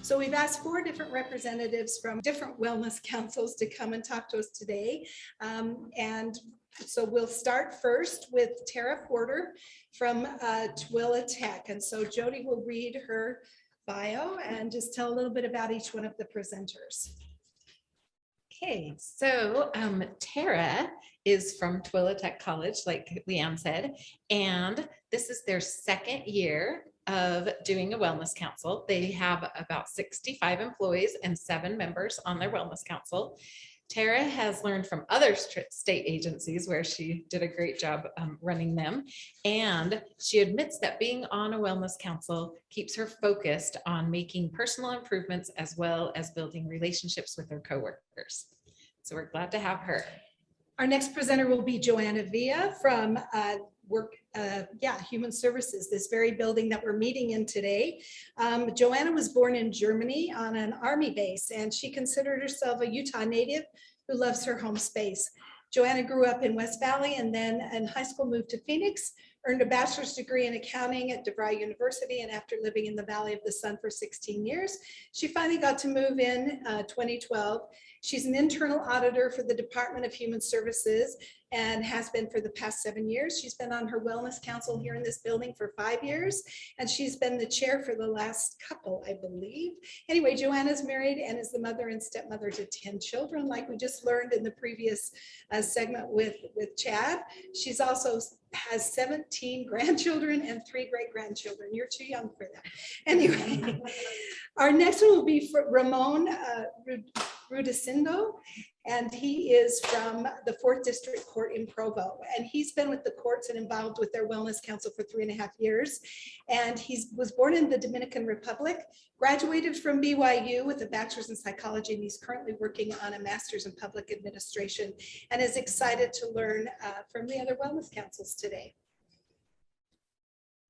So we've asked 4 different representatives from different wellness councils to come and talk to us today. And so we'll start first with Tara Porter from Twila Tech. And so Jody will read her bio and just tell a little bit about each one of the presenters. Okay, so Tara is from Twila Tech College, like Leanne said, and this is their 2nd year of doing a wellness council. They have about 65 employees and 7 members on their wellness council. Tara has learned from other state agencies where she did a great job running them. And she admits that being on a wellness council keeps her focused on making personal improvements as well as building relationships with her coworkers. So we're glad to have her. Our next presenter will be Joanna Villa from Human Services, this very building that we're meeting in today. Joanna was born in Germany on an army base, and she considered herself a Utah native who loves her home space. Joanna grew up in West Valley and then in high school moved to Phoenix, earned a bachelor's degree in accounting at DeVry University, and after living in the Valley of the Sun for 16 years, she finally got to move in 2012. She's an internal auditor for the Department of Human Services and has been for the past 7 years. She's been on her wellness council here in this building for 5 years, and she's been the chair for the last couple, I believe. Anyway, Joanna's married and is the mother and stepmother to 10 children, like we just learned in the previous segment with Chad. She's also has 17 grandchildren and 3 great-grandchildren. You're too young for that. Anyway, our next one will be for Ramon Rudecindo, and he is from the 4th District Court in Provo. And he's been with the courts and involved with their wellness council for 3.5 years. And he was born in the Dominican Republic, graduated from BYU with a bachelor's in psychology, and he's currently working on a master's in public administration and is excited to learn from the other wellness councils today.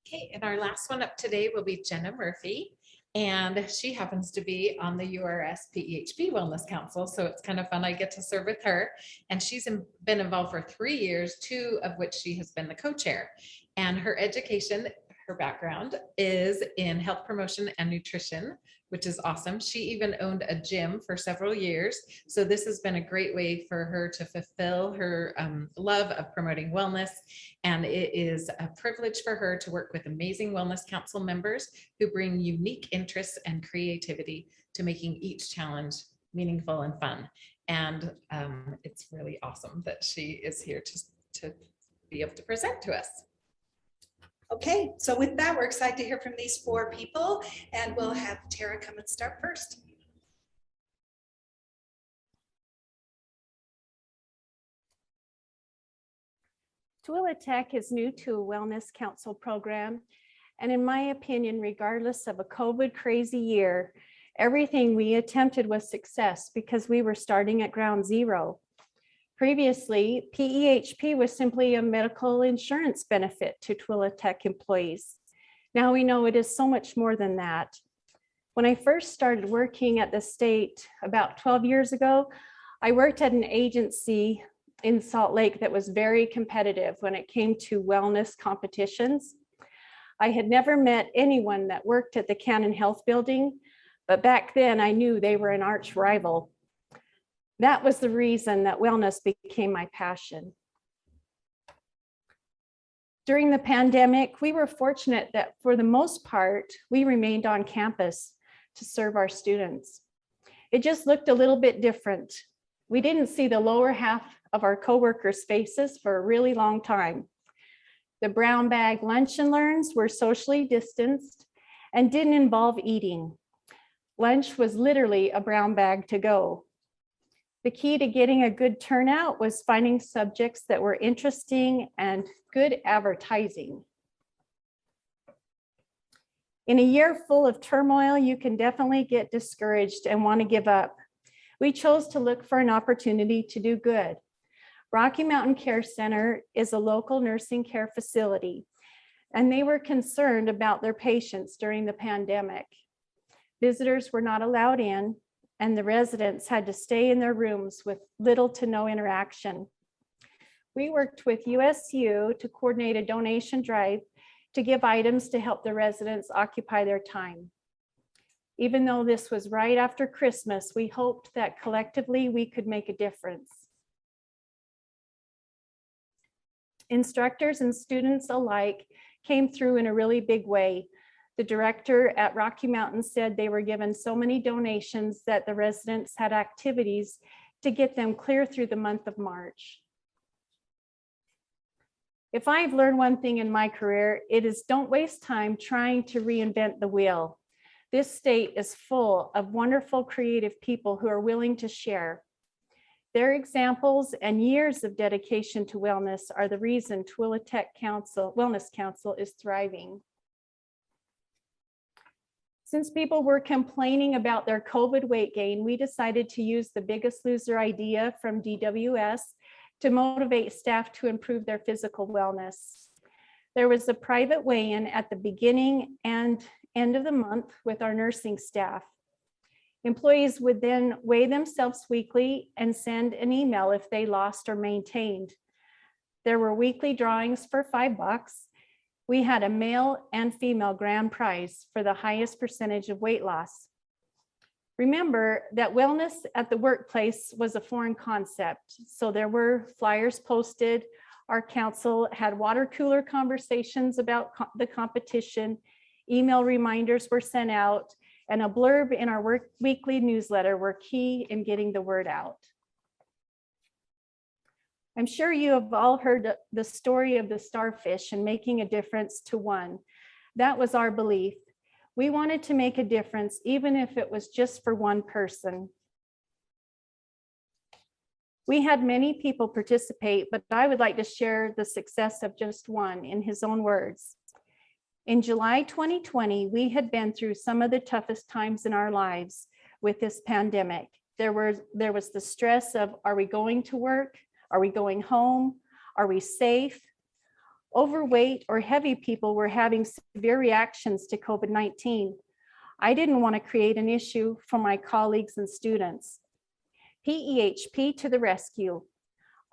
Okay, and our last one up today will be Jenna Murphy. And she happens to be on the URS PEHP Wellness Council. So it's kind of fun. I get to serve with her. And she's been involved for 3 years, 2 of which she has been the co-chair. And her education, her background is in health promotion and nutrition, which is awesome. She even owned a gym for several years. So this has been a great way for her to fulfill her love of promoting wellness. And it is a privilege for her to work with amazing wellness council members who bring unique interests and creativity to making each challenge meaningful and fun. And it's really awesome that she is here to be able to present to us. Okay, so with that, we're excited to hear from these 4 people, and we'll have Tara come and start first. Twila Tech is new to a wellness council program, and in my opinion, regardless of a COVID crazy year, everything we attempted was success because we were starting at ground zero. Previously, PEHP was simply a medical insurance benefit to Twila Tech employees. Now we know it is so much more than that. When I first started working at the state about 12 years ago, I worked at an agency in Salt Lake that was very competitive when it came to wellness competitions. I had never met anyone that worked at the Cannon Health Building, but back then I knew they were an arch rival. That was the reason that wellness became my passion. During the pandemic, we were fortunate that for the most part, we remained on campus to serve our students. It just looked a little bit different. We didn't see the lower half of our coworkers' faces for a really long time. The brown bag lunch and learns were socially distanced and didn't involve eating. Lunch was literally a brown bag to go. The key to getting a good turnout was finding subjects that were interesting and good advertising. In a year full of turmoil, you can definitely get discouraged and want to give up. We chose to look for an opportunity to do good. Rocky Mountain Care Center is a local nursing care facility, and they were concerned about their patients during the pandemic. Visitors were not allowed in, and the residents had to stay in their rooms with little to no interaction. We worked with USU to coordinate a donation drive to give items to help the residents occupy their time. Even though this was right after Christmas, we hoped that collectively we could make a difference. Instructors and students alike came through in a really big way. The director at Rocky Mountain said they were given so many donations that the residents had activities to get them clear through the month of March. If I've learned one thing in my career, it is don't waste time trying to reinvent the wheel. This state is full of wonderful, creative people who are willing to share. Their examples and years of dedication to wellness are the reason Tooele Tech Wellness Council is thriving. Since people were complaining about their COVID weight gain, we decided to use the Biggest Loser idea from DWS to motivate staff to improve their physical wellness. There was a private weigh-in at the beginning and end of the month with our nursing staff. Employees would then weigh themselves weekly and send an email if they lost or maintained. There were weekly drawings for $5. We had a male and female grand prize for the highest percentage of weight loss. Remember that wellness at the workplace was a foreign concept, so there were flyers posted. Our council had water cooler conversations about the competition, email reminders were sent out, and a blurb in our weekly newsletter were key in getting the word out. I'm sure you have all heard the story of the starfish and making a difference to one. That was our belief. We wanted to make a difference, even if it was just for one person. We had many people participate, but I would like to share the success of just one in his own words. In July 2020, we had been through some of the toughest times in our lives with this pandemic. There was the stress of, are we going to work? Are we going home? Are we safe? Overweight or heavy people were having severe reactions to COVID-19. I didn't want to create an issue for my colleagues and students. PEHP to the rescue.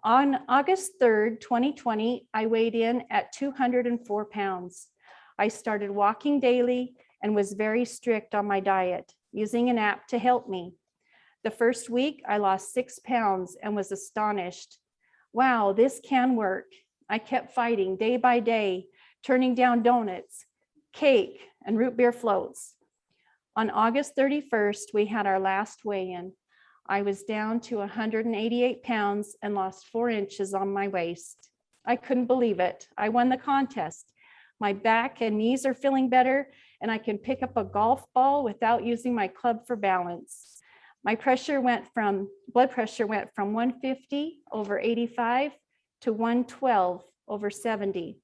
On August 3rd, 2020, I weighed in at 204 pounds. I started walking daily and was very strict on my diet, using an app to help me. The first week, I lost 6 pounds and was astonished. Wow, this can work. I kept fighting day by day, turning down donuts, cake, and root beer floats. On August 31st, we had our last weigh-in. I was down to 188 pounds and lost 4 inches on my waist. I couldn't believe it. I won the contest. My back and knees are feeling better, and I can pick up a golf ball without using my club for balance. My blood pressure went from 150/85 to 112/70.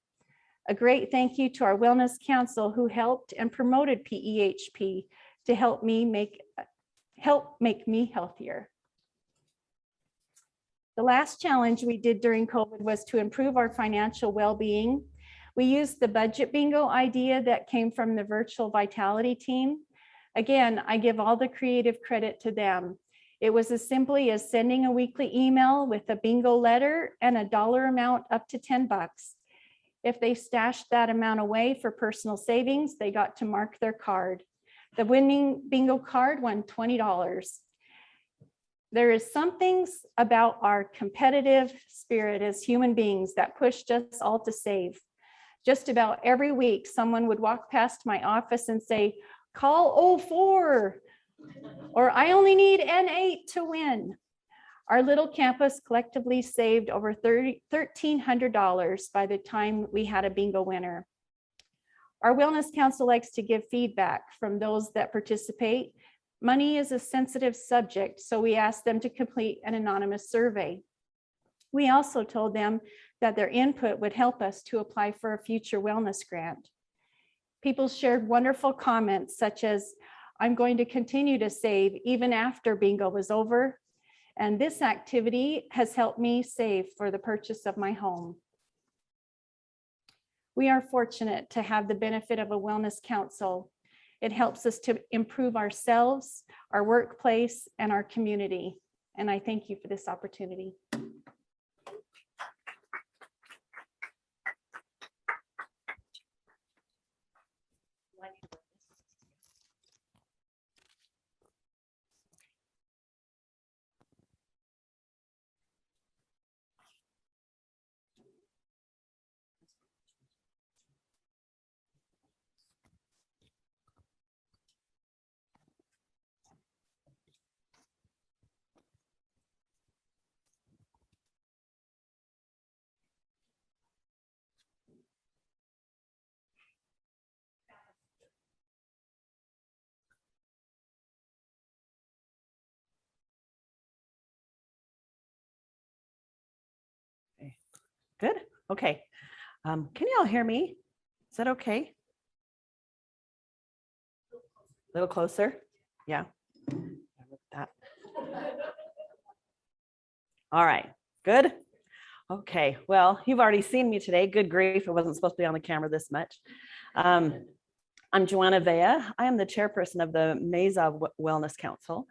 A great thank you to our Wellness Council who helped and promoted PEHP to help make me healthier. The last challenge we did during COVID was to improve our financial well-being. We used the budget bingo idea that came from the virtual vitality team. Again, I give all the creative credit to them. It was as simply as sending a weekly email with a bingo letter and a dollar amount up to $10. If they stashed that amount away for personal savings, they got to mark their card. The winning bingo card won $20. There is something about our competitive spirit as human beings that pushed us all to save. Just about every week, someone would walk past my office and say, call 04, or I only need N8 to win. Our little campus collectively saved over $1,300 by the time we had a bingo winner. Our Wellness Council likes to give feedback from those that participate. Money is a sensitive subject, so we asked them to complete an anonymous survey. We also told them that their input would help us to apply for a future wellness grant. People shared wonderful comments such as, I'm going to continue to save even after bingo was over. And this activity has helped me save for the purchase of my home. We are fortunate to have the benefit of a wellness council. It helps us to improve ourselves, our workplace, and our community. And I thank you for this opportunity. Good. Okay. Can you all hear me? Is that okay? A little closer? Yeah. That. All right. Good. Okay. Well, you've already seen me today. Good grief. It wasn't supposed to be on the camera this much. I'm Joanna Vea. I am the chairperson of the PEHP Wellness Council.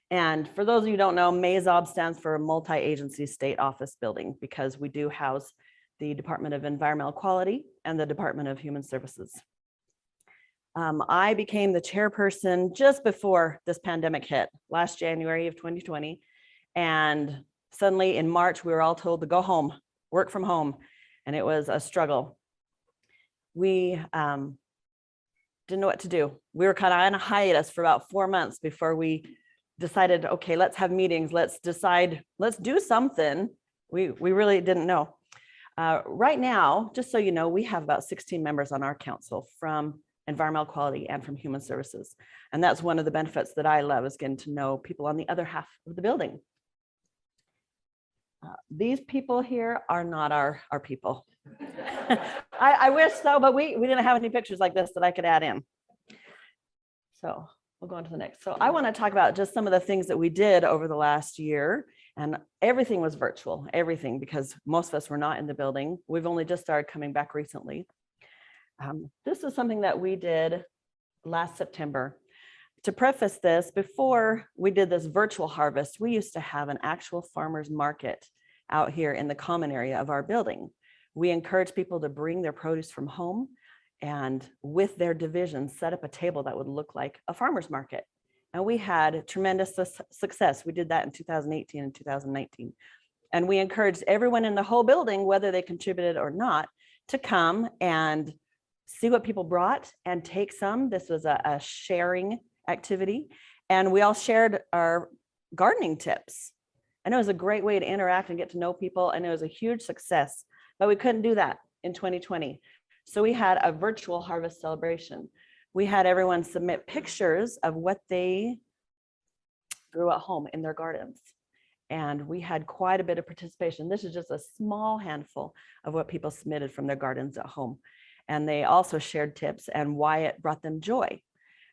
And for those of you who don't know, PEHP stands for Multi-Agency State Office Building, because we do house the Department of Environmental Quality and the Department of Human Services. I became the chairperson just before this pandemic hit, last January of 2020. And suddenly in March, we were all told to go home, work from home. And it was a struggle. We didn't know what to do. We were kind of on a hiatus for about 4 months before we decided, okay, let's have meetings. Let's decide, let's do something. We really didn't know. Right now, just so you know, we have about 16 members on our council from environmental quality and from human services. And that's one of the benefits that I love, is getting to know people on the other half of the building. These people here are not our people. I wish so, but we didn't have any pictures like this that I could add in. So we'll go on to the next. So I want to talk about just some of the things that we did over the last year. And everything was virtual, everything, because most of us were not in the building. We've only just started coming back recently. This is something that we did last September. To preface this, before we did this virtual harvest, we used to have an actual farmer's market out here in the common area of our building. We encourage people to bring their produce from home and with their divisions set up a table that would look like a farmer's market. And we had tremendous success. We did that in 2018 and 2019. And we encouraged everyone in the whole building, whether they contributed or not, to come and see what people brought and take some. This was a sharing activity. And we all shared our gardening tips. And it was a great way to interact and get to know people. And it was a huge success, but we couldn't do that in 2020. So we had a virtual harvest celebration. We had everyone submit pictures of what they grew at home in their gardens. And we had quite a bit of participation. This is just a small handful of what people submitted from their gardens at home. And they also shared tips and why it brought them joy.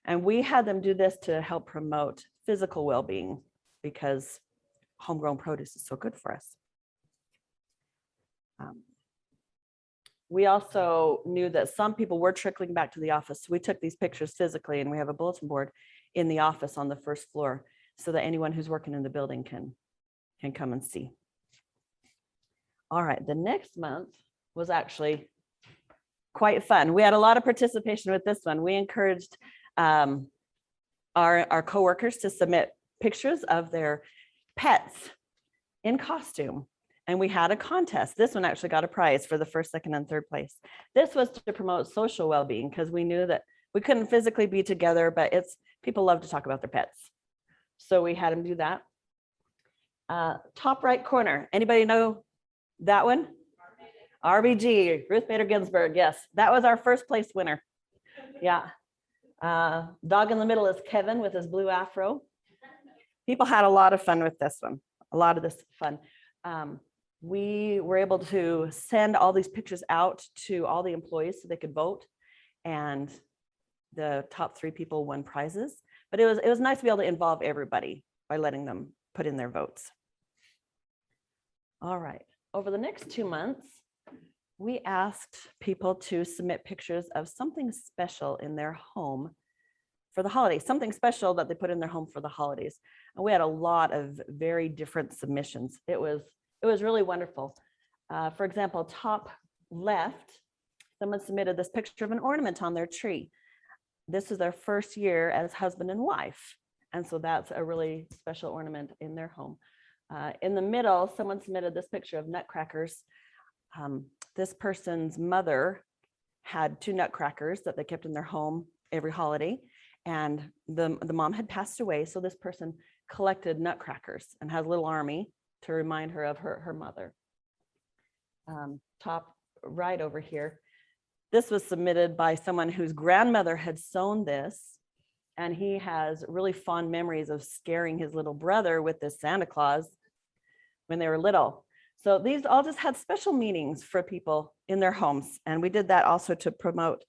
And we had them do this to help promote physical well-being, because homegrown produce is so good for us. We also knew that some people were trickling back to the office. So we took these pictures physically, and we have a bulletin board in the office on the first floor so that anyone who's working in the building can come and see. All right, the next month was actually quite fun. We had a lot of participation with this one. We encouraged our coworkers to submit pictures of their pets in costume. And we had a contest. This one actually got a prize for the first, second, and third place. This was to promote social well-being, because we knew that we couldn't physically be together, but people love to talk about their pets. So we had them do that. Top right corner, anybody know that one? RBG, Ruth Bader Ginsburg, yes. That was our first place winner. Yeah. Dog in the middle is Kevin with his blue afro. People had a lot of fun with this one, a lot of this fun. We were able to send all these pictures out to all the employees so they could vote, and the top 3 people won prizes. But it was nice to be able to involve everybody by letting them put in their votes. All right, over the next 2 months, we asked people to submit pictures of something special in their home for the holidays, something special that they put in their home for the holidays. And we had a lot of very different submissions. It was really wonderful. For example, top left, someone submitted this picture of an ornament on their tree. This is their first year as husband and wife. And so that's a really special ornament in their home. In the middle, someone submitted this picture of nutcrackers. This person's mother had 2 nutcrackers that they kept in their home every holiday. And the mom had passed away. So this person collected nutcrackers and has a little army to remind her of her mother. Top right over here. This was submitted by someone whose grandmother had sewn this, and he has really fond memories of scaring his little brother with this Santa Claus when they were little. So these all just had special meanings for people in their homes. And we did that also to promote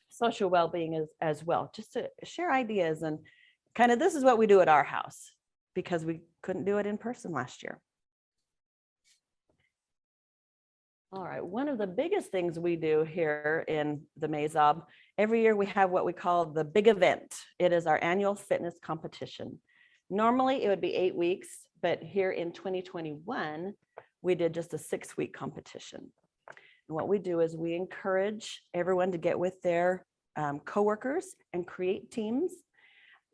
social well-being as well, just to share ideas and kind of, this is what we do at our house because we couldn't do it in person last year. All right, one of the biggest things we do here in the Mazob, every year we have what we call the big event. It is our annual fitness competition. Normally it would be 8 weeks, but here in 2021, we did just a 6-week competition. And what we do is we encourage everyone to get with their coworkers and create teams.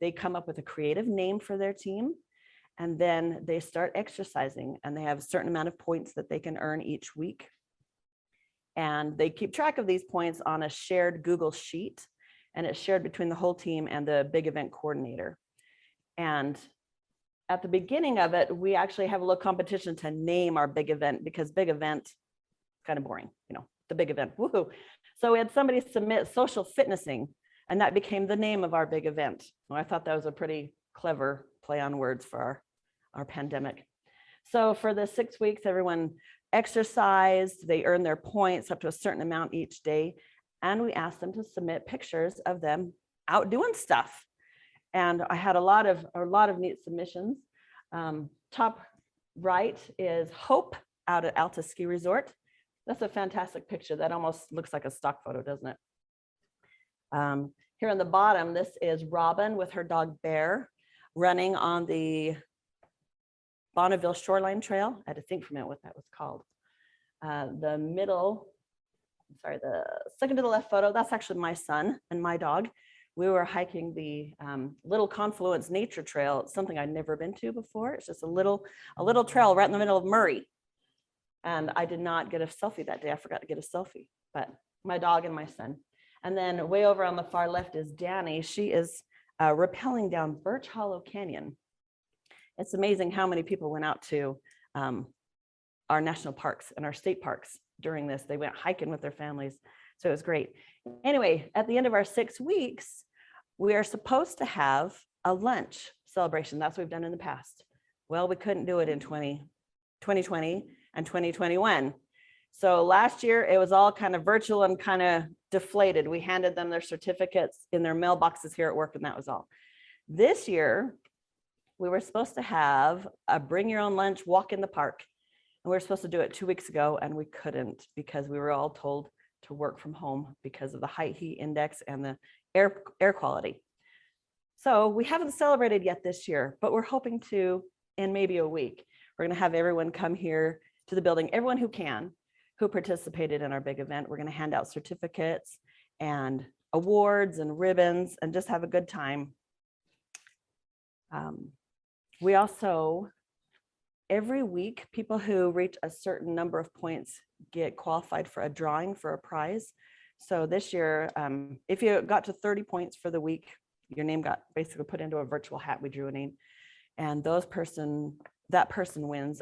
They come up with a creative name for their team, and then they start exercising, and they have a certain amount of points that they can earn each week. And they keep track of these points on a shared Google sheet, and it's shared between the whole team and the big event coordinator. And at the beginning of it, we actually have a little competition to name our big event, because big event kind of boring, you know, the big event, woohoo. So we had somebody submit social fitnessing, and that became the name of our big event. Well, I thought that was a pretty clever play on words for our pandemic. So for the 6 weeks, everyone exercised, they earned their points up to a certain amount each day. And we asked them to submit pictures of them out doing stuff. And I had a lot of neat submissions. Top right is Hope out at Alta Ski Resort. That's a fantastic picture. That almost looks like a stock photo, doesn't it? Here on the bottom, this is Robin with her dog Bear running on the Bonneville Shoreline Trail. I had to think for a minute what that was called. The second to the left photo, that's actually my son and my dog. We were hiking the Little Confluence Nature Trail. It's something I'd never been to before. It's just a little trail right in the middle of Murray. And I did not get a selfie that day. I forgot to get a selfie, but my dog and my son. And then way over on the far left is Danny. She is rappelling down Birch Hollow Canyon. It's amazing how many people went out to our national parks and our state parks during this. They went hiking with their families. So it was great. Anyway, at the end of our 6 weeks, we are supposed to have a lunch celebration. That's what we've done in the past. Well, we couldn't do it in 2020 and 2021. So last year, it was all kind of virtual and kind of deflated. We handed them their certificates in their mailboxes here at work, and that was all. This year, we were supposed to have a bring your own lunch walk in the park. And we were supposed to do it 2 weeks ago, and we couldn't because we were all told to work from home because of the high heat index and the air quality. So we haven't celebrated yet this year, but we're hoping to in maybe a week. We're going to have everyone come here to the building, everyone who can, who participated in our big event. We're going to hand out certificates and awards and ribbons and just have a good time. We also, every week, people who reach a certain number of points get qualified for a drawing for a prize. So this year, if you got to 30 points for the week, your name got basically put into a virtual hat. We drew a name, and that person wins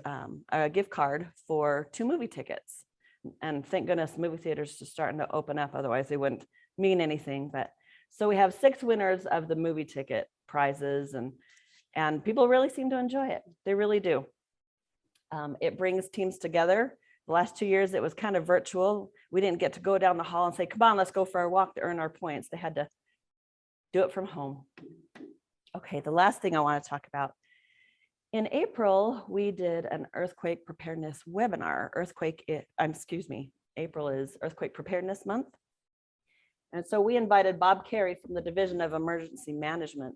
a gift card for 2 movie tickets. And thank goodness movie theaters are starting to open up. Otherwise, they wouldn't mean anything. But so we have 6 winners of the movie ticket prizes, and people really seem to enjoy it. They really do. It brings teams together. The last 2 years, it was kind of virtual. We didn't get to go down the hall and say, come on, let's go for our walk to earn our points. They had to do it from home. Okay, the last thing I want to talk about. In April, we did an earthquake preparedness webinar. April is Earthquake Preparedness Month. And so we invited Bob Carey from the Division of Emergency Management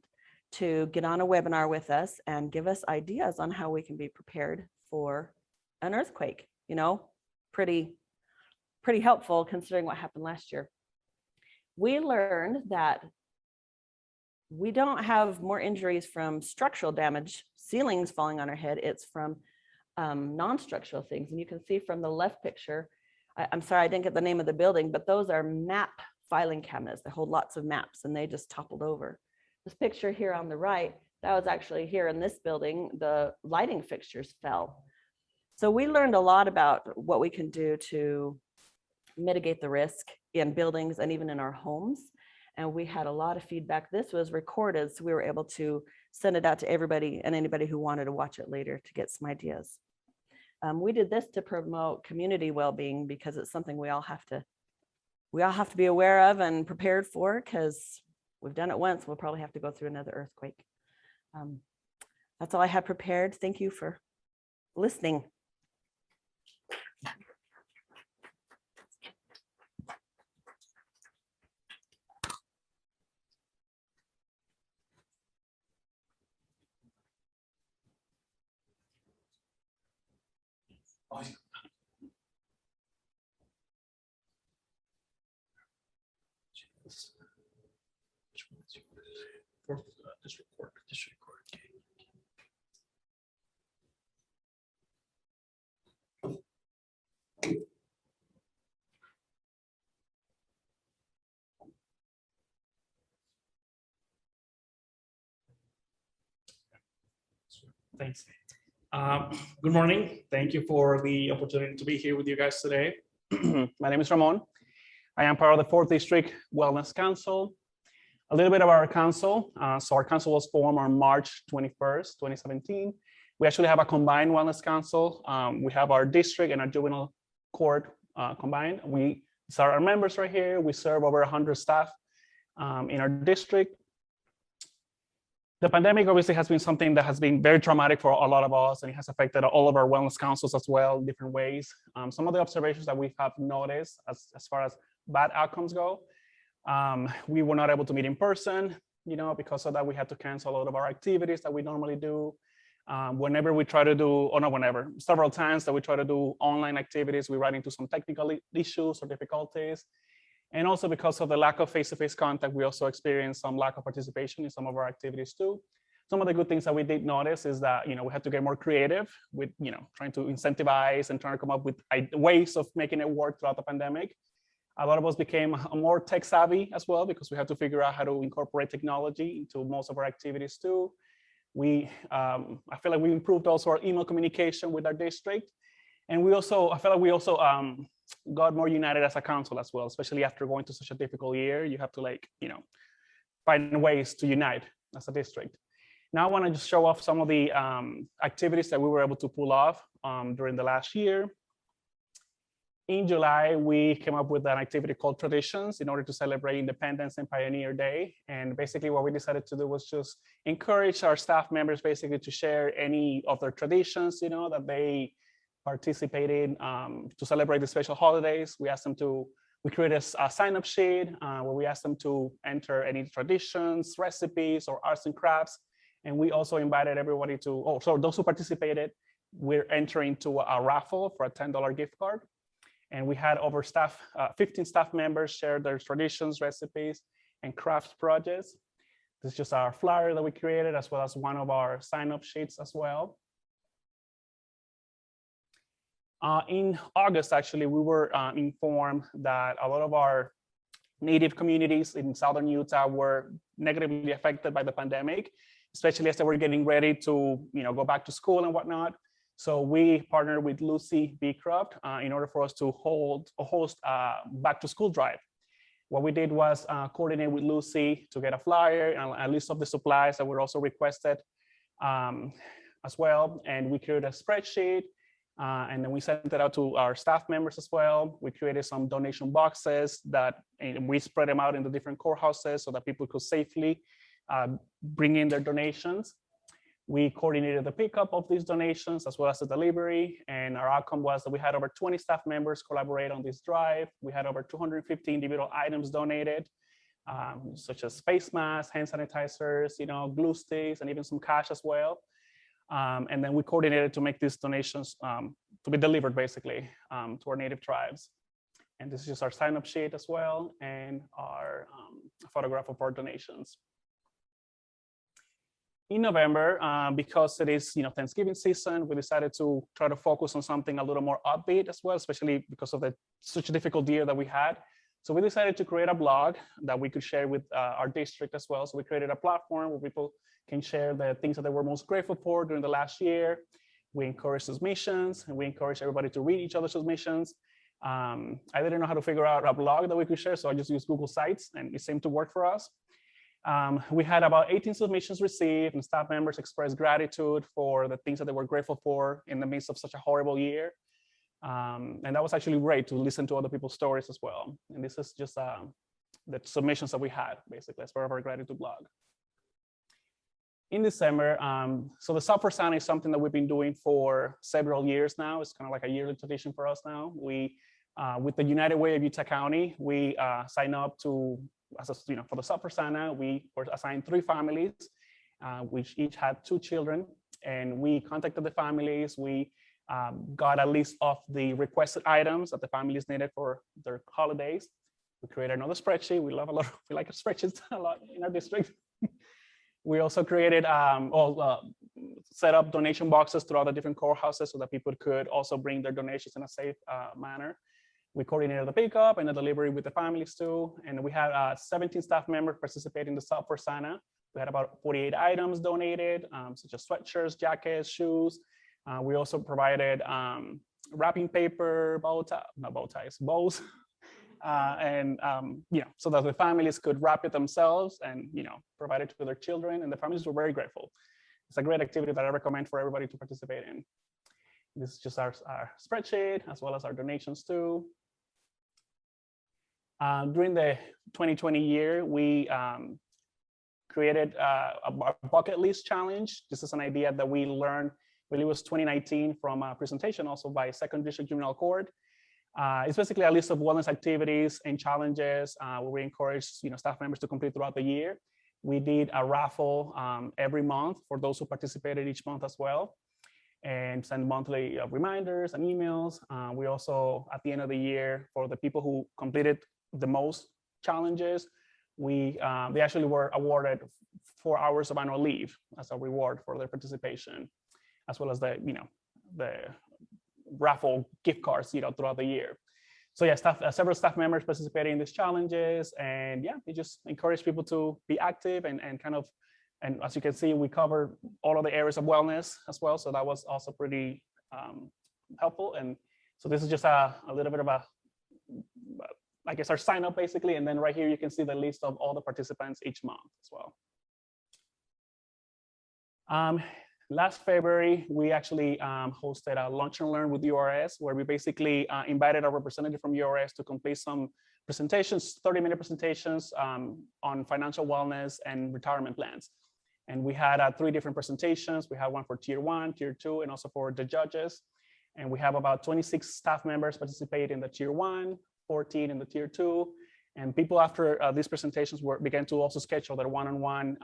to get on a webinar with us and give us ideas on how we can be prepared for an earthquake. You know, pretty helpful considering what happened last year. We learned that we don't have more injuries from structural damage, ceilings falling on our head. It's from non-structural things. And you can see from the left picture, I'm sorry, I didn't get the name of the building, but those are map filing cabinets. They hold lots of maps, and they just toppled over. This picture here on the right, that was actually here in this building, the lighting fixtures fell. So we learned a lot about what we can do to mitigate the risk in buildings and even in our homes. And we had a lot of feedback. This was recorded, so we were able to send it out to everybody and anybody who wanted to watch it later to get some ideas. We did this to promote community well-being because it's something we all have to be aware of and prepared for, because we've done it once, we'll probably have to go through another earthquake. That's all I have prepared. Thank you for listening. District court. Thanks. Good morning. Thank you for the opportunity to be here with you guys today. My name is Ramon. I am part of the 4th District Wellness Council. A little bit of our council. So our council was formed on March 21st, 2017. We actually have a combined wellness council. We have our district and our juvenile court combined. These are our members right here. We serve over 100 staff in our district. The pandemic obviously has been something that has been very traumatic for a lot of us, and it has affected all of our wellness councils as well in different ways. Some of the observations that we have noticed as far as bad outcomes go, we were not able to meet in person, because of that we had to cancel a lot of our activities that we normally do. Whenever we try to do, or not whenever, several times that we try to do online activities, we run into some technical issues or difficulties. And also because of the lack of face-to-face contact, we also experienced some lack of participation in some of our activities too. Some of the good things that we did notice is that, we had to get more creative with, trying to incentivize and trying to come up with ways of making it work throughout the pandemic. A lot of us became more tech savvy as well, because we had to figure out how to incorporate technology into most of our activities too. I feel like we improved also our email communication with our district. And I feel like we also got more united as a council as well, especially after going to such a difficult year. You have to find ways to unite as a district. Now I want to just show off some of the activities that we were able to pull off during the last year. In July, we came up with an activity called Traditions in order to celebrate Independence and Pioneer Day. And basically what we decided to do was just encourage our staff members basically to share any of their traditions, that they participated to celebrate the special holidays. We created a sign-up sheet where we asked them to enter any traditions, recipes, or arts and crafts. And we also invited everybody so those who participated, we're entering to a raffle for a $10 gift card. And we had over 15 staff members share their traditions, recipes, and crafts projects. This is just our flyer that we created, as well as one of our sign-up sheets as well. In August, actually, we were informed that a lot of our Native communities in Southern Utah were negatively affected by the pandemic, especially as they were getting ready to go back to school and whatnot. So we partnered with Lucy Beecroft in order for us to host a back to school drive. What we did was coordinate with Lucy to get a flyer and a list of the supplies that were also requested as well. And we created a spreadsheet and then we sent it out to our staff members as well. We created some donation boxes and we spread them out in the different courthouses so that people could safely bring in their donations. We coordinated the pickup of these donations as well as the delivery. And our outcome was that we had over 20 staff members collaborate on this drive. We had over 250 individual items donated, such as face masks, hand sanitizers, glue sticks, and even some cash as well. And then we coordinated to make these donations to be delivered basically to our Native tribes. And this is just our sign-up sheet as well and our photograph of our donations. In November, because it is Thanksgiving season, we decided to try to focus on something a little more upbeat as well, especially because of such a difficult year that we had. So we decided to create a blog that we could share with our district as well. So we created a platform where people can share the things that they were most grateful for during the last year. We encourage submissions and we encourage everybody to read each other's submissions. I didn't know how to figure out a blog that we could share, so I just used Google Sites and it seemed to work for us. We had about 18 submissions received, and staff members expressed gratitude for the things that they were grateful for in the midst of such a horrible year. And that was actually great to listen to other people's stories as well. And this is just the submissions that we had, basically, as part of our gratitude blog. In December, so the Software Santa is something that we've been doing for several years now. It's kind of like a yearly tradition for us now. We, with the United Way of Utah County, we sign up to, for the Software Santa, we were assigned 3 families, which each had 2 children. And we contacted the families. We got a list of the requested items that the families needed for their holidays. We created another spreadsheet. We like spreadsheets a lot in our district. We also created, set up donation boxes throughout the different courthouses so that people could also bring their donations in a safe manner. We coordinated the pickup and the delivery with the families too. And we had 17 staff members participate in the Software Santa. We had about 48 items donated, such as sweatshirts, jackets, shoes. We also provided wrapping paper, bows, so that the families could wrap it themselves and, provide it to their children. And the families were very grateful. It's a great activity that I recommend for everybody to participate in. This is just our spreadsheet, as well as our donations too. During the 2020 year, we created a bucket list challenge. This is an idea that we learned, I believe it was 2019, from a presentation also by Second District Juvenile Court. It's basically a list of wellness activities and challenges where we encourage staff members to complete throughout the year. We did a raffle every month for those who participated each month as well, and send monthly reminders and emails. We also, at the end of the year, for the people who completed the most challenges, they actually were awarded 4 hours of annual leave as a reward for their participation, as well as the raffle gift cards, throughout the year. So yeah, several staff members participating in these challenges, and yeah, it just encouraged people to be active and as you can see, we cover all of the areas of wellness as well. So that was also pretty helpful. And so this is just a little bit of I guess our sign up basically. And then right here, you can see the list of all the participants each month as well. Last February, we actually hosted a lunch and learn with URS, where we basically invited a representative from URS to complete some presentations, 30-minute presentations on financial wellness and retirement plans. And we had 3 different presentations. We had one for Tier 1, Tier 2, and also for the judges. And we have about 26 staff members participate in the Tier 1, 14 in the Tier 2. And people after these presentations began to also schedule their one-on-one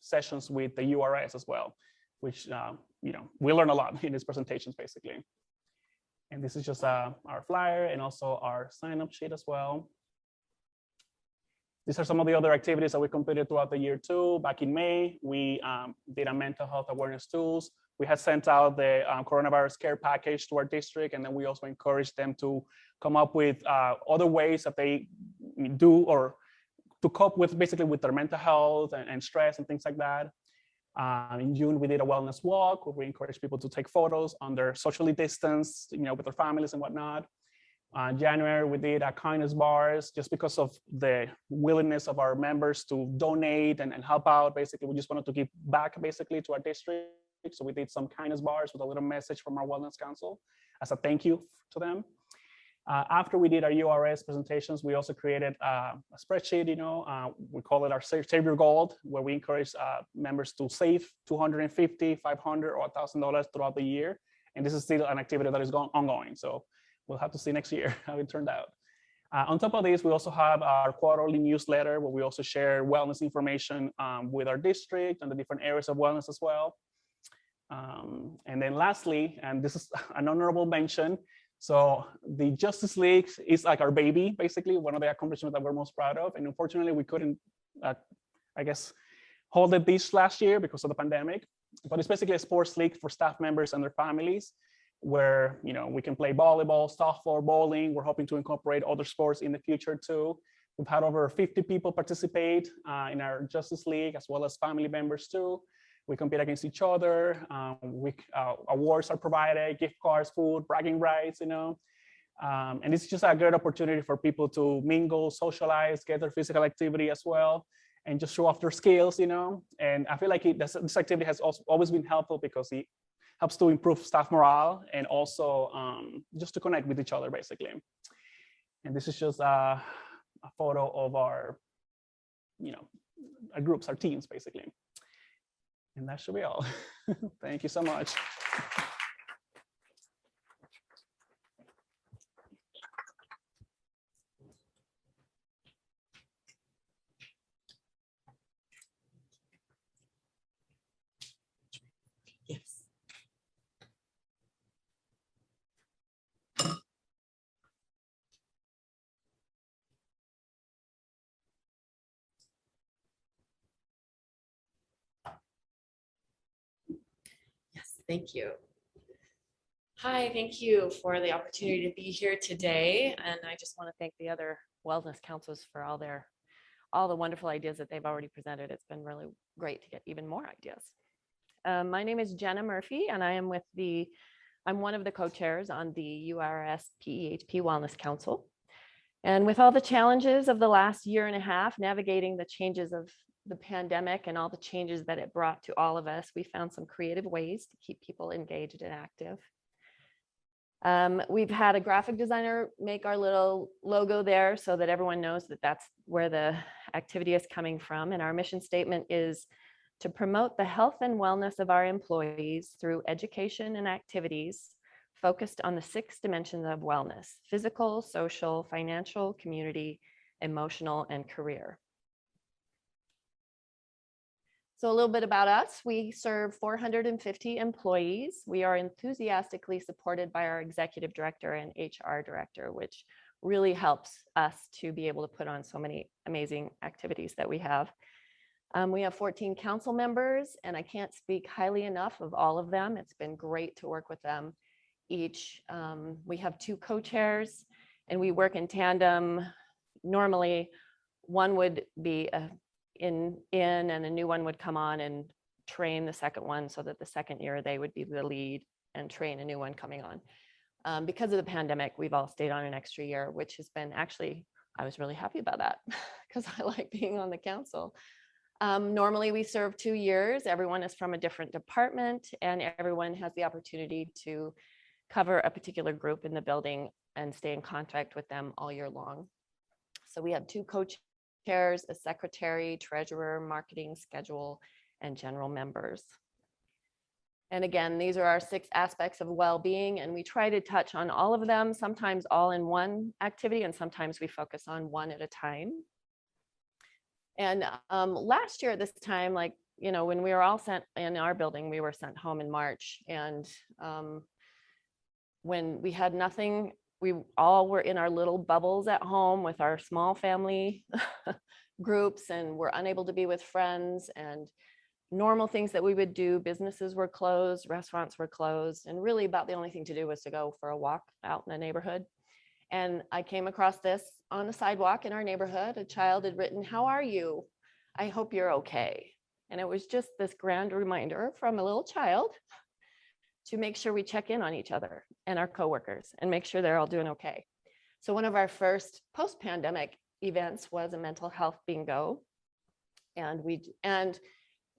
sessions with the URS as well, which we learned a lot in these presentations basically. And this is just our flyer and also our sign-up sheet as well. These are some of the other activities that we completed throughout the year too. Back in May, we did a mental health awareness tools. We had sent out the coronavirus care package to our district, and then we also encouraged them to come up with other ways that they do or to cope with basically with their mental health and stress and things like that. In June, we did a wellness walk where we encouraged people to take photos on their socially distanced, with their families and whatnot. January, we did kindness bars just because of the willingness of our members to donate and help out. Basically, we just wanted to give back basically to our district. So we did some kindness bars with a little message from our Wellness Council as a thank you to them. After we did our URS presentations, we also created a spreadsheet, we call it our Save Your Gold, where we encourage members to save $250, $500, or $1,000 throughout the year. And this is still an activity that is ongoing. So we'll have to see next year how it turned out. On top of this, we also have our quarterly newsletter where we also share wellness information with our district and the different areas of wellness as well. And then lastly, and this is an honorable mention, so the Justice League is like our baby, basically, one of the accomplishments that we're most proud of. And unfortunately, we couldn't, hold it this last year because of the pandemic. But it's basically a sports league for staff members and their families, where we can play volleyball, softball, bowling. We're hoping to incorporate other sports in the future too. We've had over 50 people participate in our Justice League, as well as family members too. We compete against each other. Awards are provided, gift cards, food, bragging rights, and it's just a great opportunity for people to mingle, socialize, get their physical activity as well. and just show off their skills, And I feel like this activity has also always been helpful because it helps to improve staff morale and also just to connect with each other, basically. And this is just a photo of our groups, our teams, basically. And that should be all. Thank you so much. Yes. Yes, thank you. Hi, thank you for the opportunity to be here today. And I just want to thank the other wellness councils for all the wonderful ideas that they've already presented. It's been really great to get even more ideas. My name is Jenna Murphy, and I'm one of the co-chairs on the URS PEHP Wellness Council. And with all the challenges of the last year and a half, navigating the changes of the pandemic and all the changes that it brought to all of us, we found some creative ways to keep people engaged and active. We've had a graphic designer make our little logo there so that everyone knows that that's where the activity is coming from. And our mission statement is to promote the health and wellness of our employees through education and activities focused on the 6 dimensions of wellness: physical, social, financial, community, emotional, and career. So a little bit about us. We serve 450 employees. We are enthusiastically supported by our executive director and HR director, which really helps us to be able to put on so many amazing activities that we have. We have 14 council members, and I can't speak highly enough of all of them. It's been great to work with them each. We have 2 co-chairs, and we work in tandem. Normally, one would be in and a new one would come on and train the second one so that the second year they would be the lead and train a new one coming on. Because of the pandemic, we've all stayed on an extra year, which has been actually, I was really happy about that because I like being on the council. Normally we serve 2 years. Everyone is from a different department and everyone has the opportunity to cover a particular group in the building and stay in contact with them all year long. So we have 2 co-chairs, a secretary, treasurer, marketing, schedule, and general members. And again, these are our 6 aspects of well-being, and we try to touch on all of them, sometimes all in one activity, and sometimes we focus on one at a time. And last year at this time, when we were all sent in our building, we were sent home in March. And when we had nothing, we all were in our little bubbles at home with our small family groups and were unable to be with friends and normal things that we would do. Businesses were closed, restaurants were closed, and really about the only thing to do was to go for a walk out in the neighborhood. And I came across this on the sidewalk in our neighborhood. A child had written, "How are you? I hope you're okay." And it was just this grand reminder from a little child to make sure we check in on each other and our coworkers and make sure they're all doing okay. So one of our first post-pandemic events was a mental health bingo. And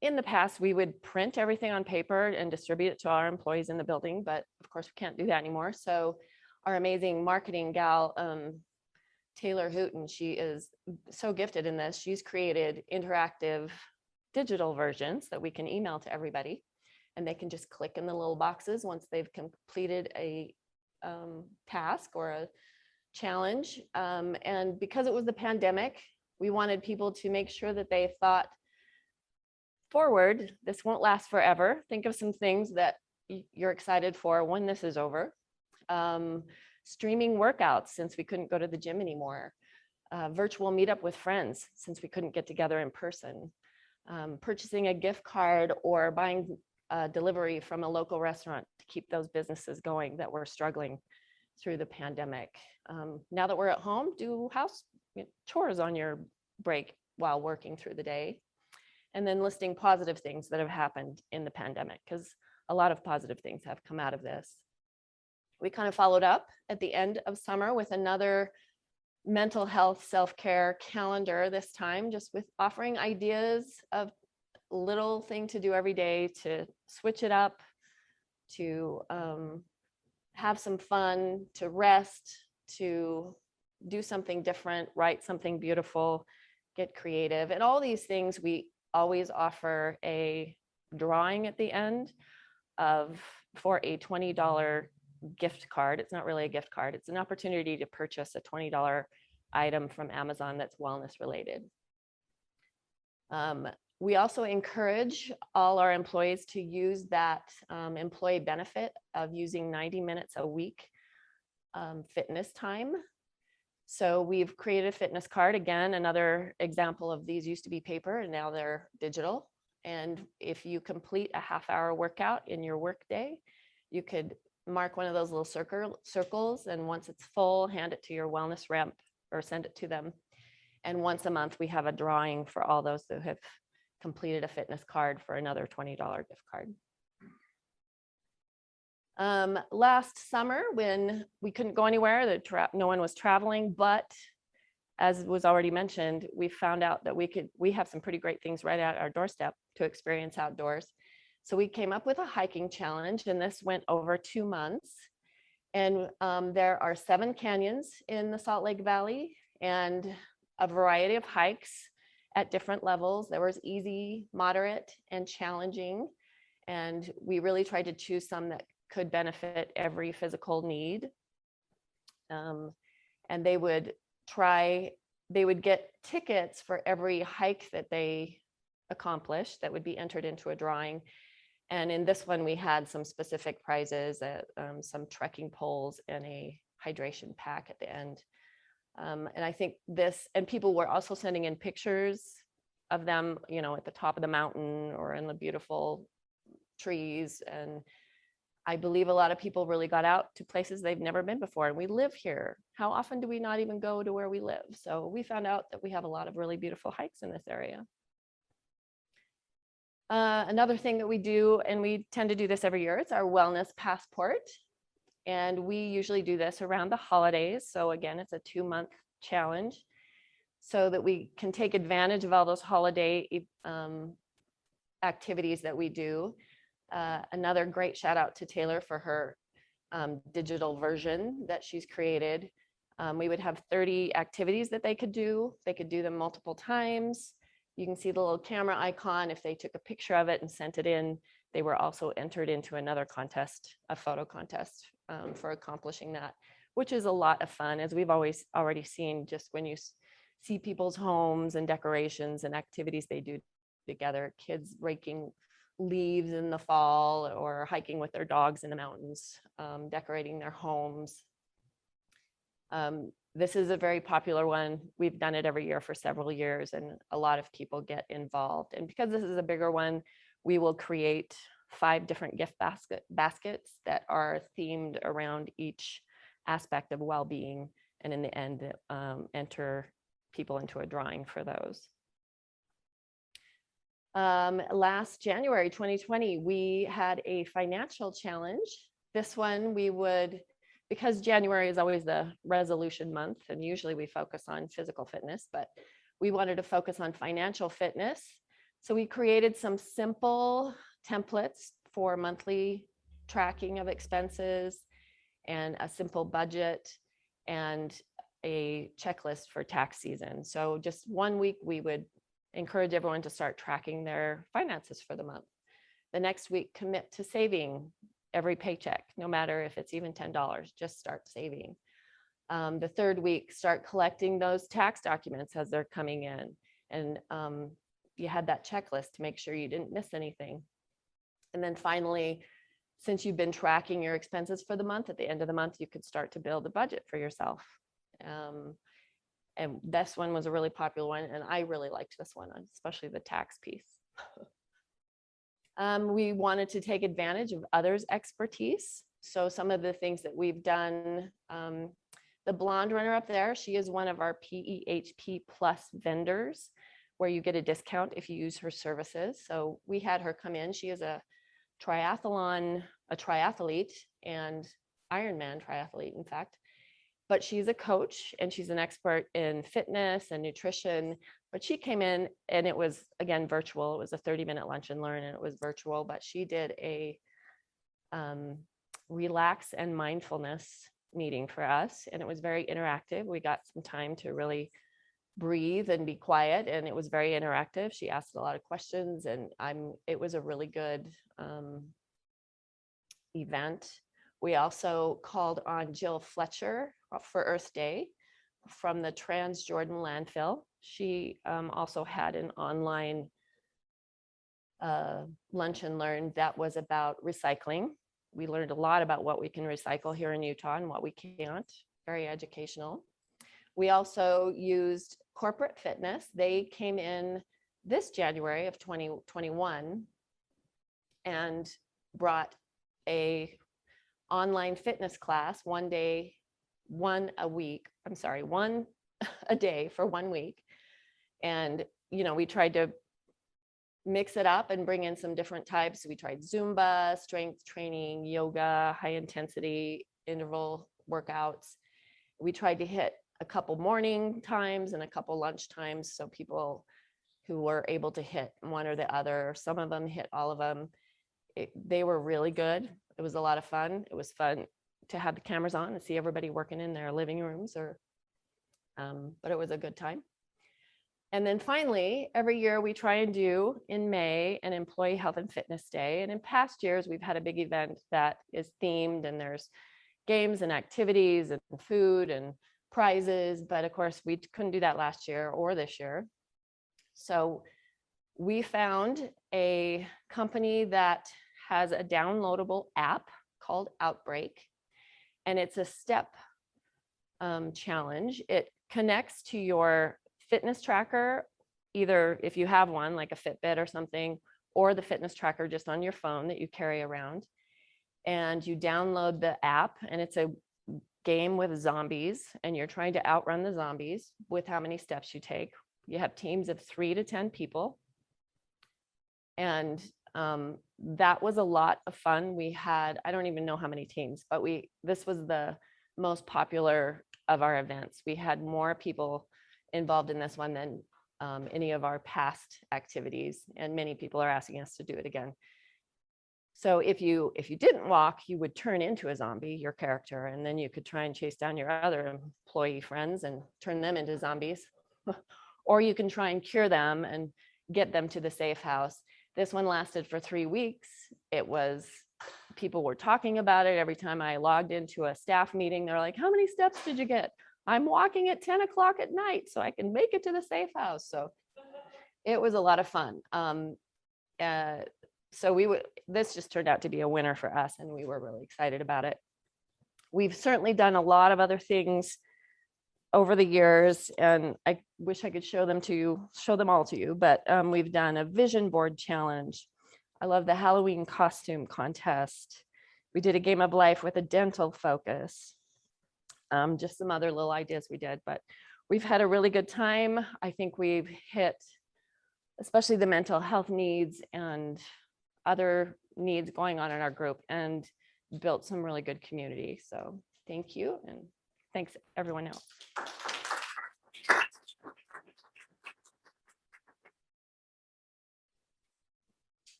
in the past, we would print everything on paper and distribute it to our employees in the building, but of course we can't do that anymore. So our amazing marketing gal, Taylor Hooten, she is so gifted in this. She's created interactive digital versions that we can email to everybody, and they can just click in the little boxes once they've completed a task or a challenge. And because it was the pandemic, we wanted people to make sure that they thought forward. This won't last forever. Think of some things that you're excited for when this is over. Streaming workouts since we couldn't go to the gym anymore. Virtual meetup with friends since we couldn't get together in person. Purchasing a gift card or buying delivery from a local restaurant to keep those businesses going that were struggling through the pandemic. Now that we're at home, do house chores on your break while working through the day. And then listing positive things that have happened in the pandemic, because a lot of positive things have come out of this. We kind of followed up at the end of summer with another mental health self-care calendar this time, just with offering ideas of little thing to do every day to switch it up, to have some fun, to rest, to do something different, write something beautiful, get creative. And all these things, we always offer a drawing at the end for a $20 gift card. It's not really a gift card. It's an opportunity to purchase a $20 item from Amazon that's wellness related. We also encourage all our employees to use that employee benefit of using 90 minutes a week fitness time. So we've created a fitness card. Again, another example of these used to be paper and now they're digital. And if you complete a half-hour workout in your workday, you could mark one of those little circles, and once it's full, hand it to your wellness rep or send it to them. And once a month, we have a drawing for all those who have completed a fitness card for another $20 gift card. Last summer, when we couldn't go anywhere, no one was traveling, but as was already mentioned, we found out that we have some pretty great things right at our doorstep to experience outdoors. So we came up with a hiking challenge, and this went over 2 months. And there are 7 canyons in the Salt Lake Valley and a variety of hikes at different levels. There was easy, moderate, and challenging. And we really tried to choose some that could benefit every physical need. And they would get tickets for every hike that they accomplished that would be entered into a drawing. And in this one, we had some specific prizes, some trekking poles and a hydration pack at the end. And I think and people were also sending in pictures of them, at the top of the mountain or in the beautiful trees. And I believe a lot of people really got out to places they've never been before. And we live here. How often do we not even go to where we live? So we found out that we have a lot of really beautiful hikes in this area. Another thing that we do, and we tend to do this every year, it's our wellness passport. And we usually do this around the holidays. So again, it's a 2-month challenge so that we can take advantage of all those holiday activities that we do. Another great shout out to Taylor for her digital version that she's created. We would have 30 activities that they could do. They could do them multiple times. You can see the little camera icon. If they took a picture of it and sent it in, they were also entered into another contest, a photo contest for accomplishing that, which is a lot of fun, as we've already seen just when you see people's homes and decorations and activities they do together, kids raking leaves in the fall or hiking with their dogs in the mountains, decorating their homes. This is a very popular one. We've done it every year for several years, and a lot of people get involved. And because this is a bigger one, we will create 5 different gift baskets that are themed around each aspect of well-being. And in the end, enter people into a drawing for those. Last January 2020, we had a financial challenge. This one because January is always the resolution month, and usually we focus on physical fitness, but we wanted to focus on financial fitness. So we created some simple templates for monthly tracking of expenses and a simple budget and a checklist for tax season. So just 1 week, we would encourage everyone to start tracking their finances for the month. The next week, commit to saving every paycheck, no matter if it's even $10, just start saving. The third week, start collecting those tax documents as they're coming in. And you had that checklist to make sure you didn't miss anything. And then finally, since you've been tracking your expenses for the month, at the end of the month, you could start to build a budget for yourself. And this one was a really popular one, and I really liked this one, especially the tax piece. We wanted to take advantage of others' expertise. So some of the things that we've done, the blonde runner up there, she is one of our PEHP Plus vendors, where you get a discount if you use her services. So we had her come in. She is a triathlete and Ironman triathlete, in fact. but she's a coach and she's an expert in fitness and nutrition. But she came in and it was, again, virtual. It was a 30-minute lunch and learn and it was virtual, but she did a relax and mindfulness meeting for us. And it was very interactive. We got some time to really breathe and be quiet. And it was very interactive. She asked a lot of questions and it was a really good event. We also called on Jill Fletcher for Earth Day from the Transjordan landfill. She also had an online lunch and learn that was about recycling. We learned a lot about what we can recycle here in Utah and what we can't. Very educational. We also used Corporate Fitness. They came in this January of 2021 and brought a online fitness class one a day for 1 week. And, we tried to mix it up and bring in some different types. We tried Zumba, strength training, yoga, high intensity interval workouts. We tried to hit a couple morning times and a couple lunch times. So people who were able to hit one or the other, some of them hit all of them. They were really good. It was a lot of fun. It was fun to have the cameras on and see everybody working in their living rooms but it was a good time. And then finally, every year we try and do in May an Employee Health and Fitness Day. And in past years, we've had a big event that is themed and there's games and activities and food and prizes. But of course, we couldn't do that last year or this year. So we found a company that has a downloadable app called Outbreak. And it's a step challenge. It connects to your fitness tracker, either if you have one like a Fitbit or something, or the fitness tracker just on your phone that you carry around. And you download the app and it's a game with zombies and you're trying to outrun the zombies with how many steps you take. You have teams of 3 to 10 people. And that was a lot of fun. We had, I don't even know how many teams, but this was the most popular of our events. We had more people involved in this one than any of our past activities, and many people are asking us to do it again. So if you didn't walk, you would turn into a zombie, your character, and then you could try and chase down your other employee friends and turn them into zombies. Or you can try and cure them and get them to the safe house. This one lasted for 3 weeks. People were talking about it. Every time I logged into a staff meeting, they're like, how many steps did you get? I'm walking at 10 o'clock at night so I can make it to the safe house. So it was a lot of fun. This just turned out to be a winner for us and we were really excited about it. We've certainly done a lot of other things over the years, and I wish I could show them all to you, but we've done a vision board challenge. I love the Halloween costume contest. We did a game of life with a dental focus. Just some other little ideas we did, but we've had a really good time. I think we've hit, especially the mental health needs and other needs going on in our group, and built some really good community. So thank you, and thanks everyone else.